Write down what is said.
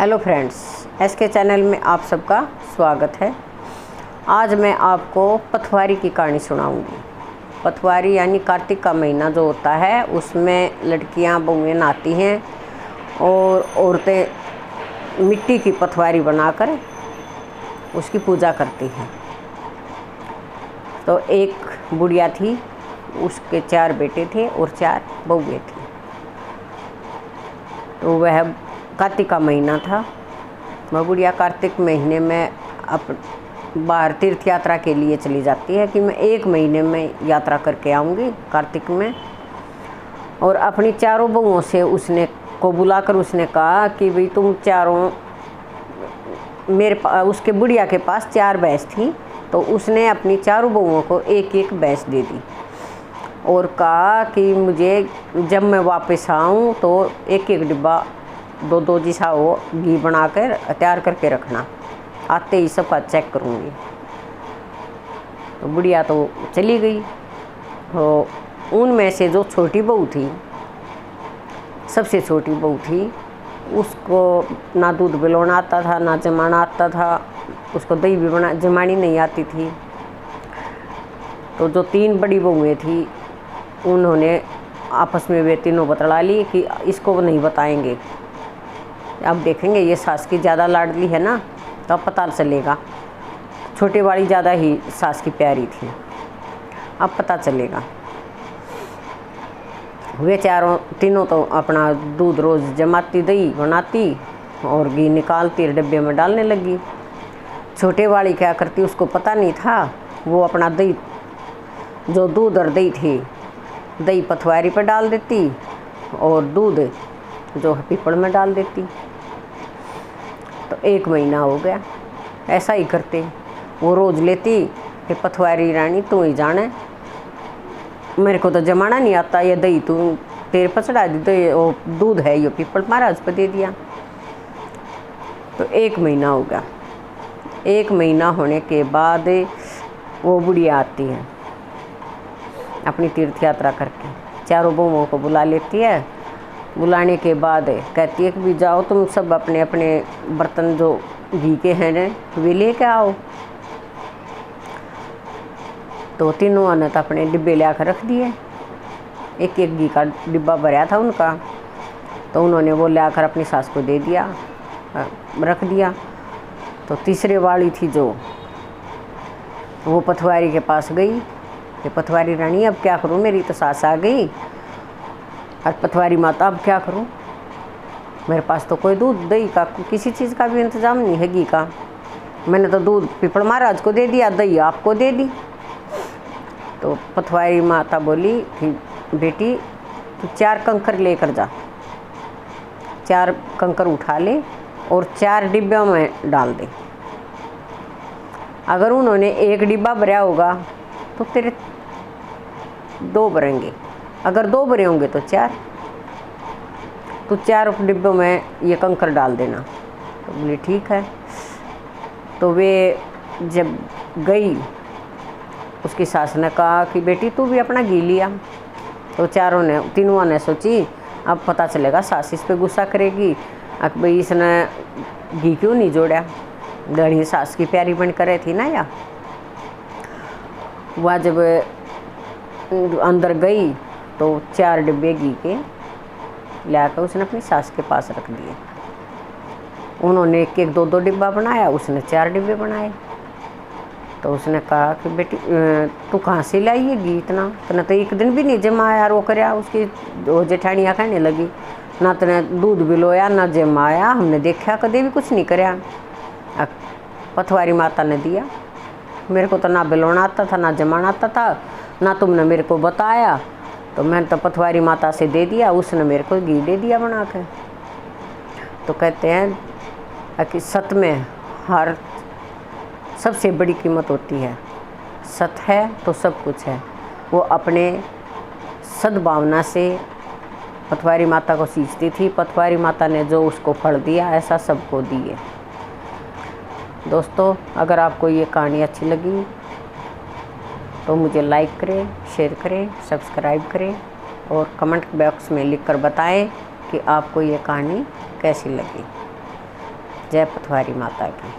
Hello friends, SK channel में आप सबका स्वागत है। आज मैं आपको पथवारी की कहानी सुनाऊंगी। पथवारी यानी कार्तिक का महीना जो होता है उसमें लड़कियां बहुएं नहाती हैं और औरतें मिट्टी की पथवारी बनाकर उसकी पूजा करती हैं। तो एक बुढ़िया थी, उसके 4 बेटे थे और 4 बहुएं थी। तो वह कार्तिक का महीना था। वह बुढ़िया कार्तिक महीने में बाहर तीर्थ यात्रा के लिए चली जाती है कि मैं 1 महीने में यात्रा करके आऊँगी कार्तिक में। और अपनी 4 बहुओं से उसने को बुलाकर उसने कहा कि भाई तुम चारों उसके बुढ़िया के पास 4 भैंस थी, तो उसने अपनी 4 बहुओं को एक एक भैंस दे दी और कहा कि मुझे जब मैं वापस आऊँ तो एक एक डिब्बा 2-2 जैसा वो घी बनाकर तैयार करके रखना, आते ही सबका चेक करूँगी। तो बुढ़िया तो चली गई। तो उनमें से जो छोटी बहू थी, सबसे छोटी बहू थी, उसको ना दूध पिलाना आता था, ना जमाना आता था, उसको दही भी जमानी नहीं आती थी। तो जो 3 बड़ी बहुएं थी उन्होंने आपस में वे तीनों बतला ली कि इसको नहीं बताएंगे, अब देखेंगे ये सास की ज़्यादा लाडली है ना, तो अब पता चलेगा। छोटे वाली ज़्यादा ही सास की प्यारी थी, अब पता चलेगा। वे तीनों तो अपना दूध रोज़ जमाती, दही बनाती और घी निकालती डब्बे में डालने लगी। छोटे वाली क्या करती, उसको पता नहीं था, वो अपना दही जो दूध और दही थी, दही पथवारी पर डाल देती और दूध जो पीपल में डाल देती। तो 1 महीना हो गया ऐसा ही करते। वो रोज़ लेती कि पथवारी रानी तू ही जाने, मेरे को तो जमाना नहीं आता, ये दही तू तेरे पर चढ़ा दी, तो वो दूध है ये पीपल महाराज पर दे दिया। तो 1 महीना हो गया। 1 महीना होने के बाद वो बुढ़िया आती है अपनी तीर्थ यात्रा करके, 4 बहुओं को बुला लेती है। बुलाने के बाद कहती है कि भी जाओ तुम सब अपने अपने बर्तन जो घी के हैं वे ले के आओ। तो तीनों ने तो अपने डिब्बे ले आकर रख दिए, एक एक घी का डिब्बा भरा था उनका। तो उन्होंने वो ले आकर अपनी सास को दे दिया, रख दिया। तो तीसरे वाली थी जो, वो पथवारी के पास गई कि पथवारी रानी अब क्या करूँ, मेरी तो सास आ गई, और पथवारी माता अब क्या करूं, मेरे पास तो कोई दूध दही का किसी चीज़ का भी इंतज़ाम नहीं है, घी का। मैंने तो दूध पीपल महाराज को दे दिया, दही आपको दे दी। तो पथवारी माता बोली कि बेटी तू 4 कंकर लेकर जा, 4 कंकर उठा ले और 4 डिब्बों में डाल दे। अगर उन्होंने 1 डिब्बा भरा होगा तो तेरे 2 भरेंगे, अगर 2 भरे होंगे तो 4, तो 4 डिब्बों में ये कंकर डाल देना। तो बोली ठीक है। तो वे जब गई, उसकी सास ने कहा कि बेटी तू भी अपना घी लिया। तो तीनों ने सोची अब पता चलेगा, सास इस पे गुस्सा करेगी, अब भाई इसने घी क्यों नहीं जोड़ा, दड़ी सास की प्यारी बन कर थी ना। या वह जब अंदर गई तो 4 डिब्बे घी के लाकर उसने अपनी सास के पास रख दिए। उन्होंने एक 2-2 डिब्बा बनाया, उसने 4 डिब्बे बनाए। तो उसने कहा कि बेटी तू कहाँ से लाई है घी इतना, तो 1 दिन भी नहीं जमाया। रो कर उसकी जेठानियाँ कहने लगी, ना तने दूध भी लोया ना जमाया, हमने देखा कदे भी कुछ नहीं कराया। पथवारी माता ने दिया, मेरे को तो ना बिलोना आता था, ना जमाना आता था, ना तुमने मेरे को बताया, तो मैंने तो पथवारी माता से दे दिया, उसने मेरे को घी दे दिया बना के। तो कहते हैं कि सत में हर सबसे बड़ी कीमत होती है। सत है तो सब कुछ है। वो अपने सद्भावना से पथवारी माता को सींचती थी, पथवारी माता ने जो उसको फल दिया ऐसा सबको दिए। दोस्तों, अगर आपको ये कहानी अच्छी लगी तो मुझे लाइक करें, शेयर करें, सब्सक्राइब करें और कमेंट बॉक्स में लिखकर बताएं कि आपको ये कहानी कैसी लगी। जय पथवारी माता की।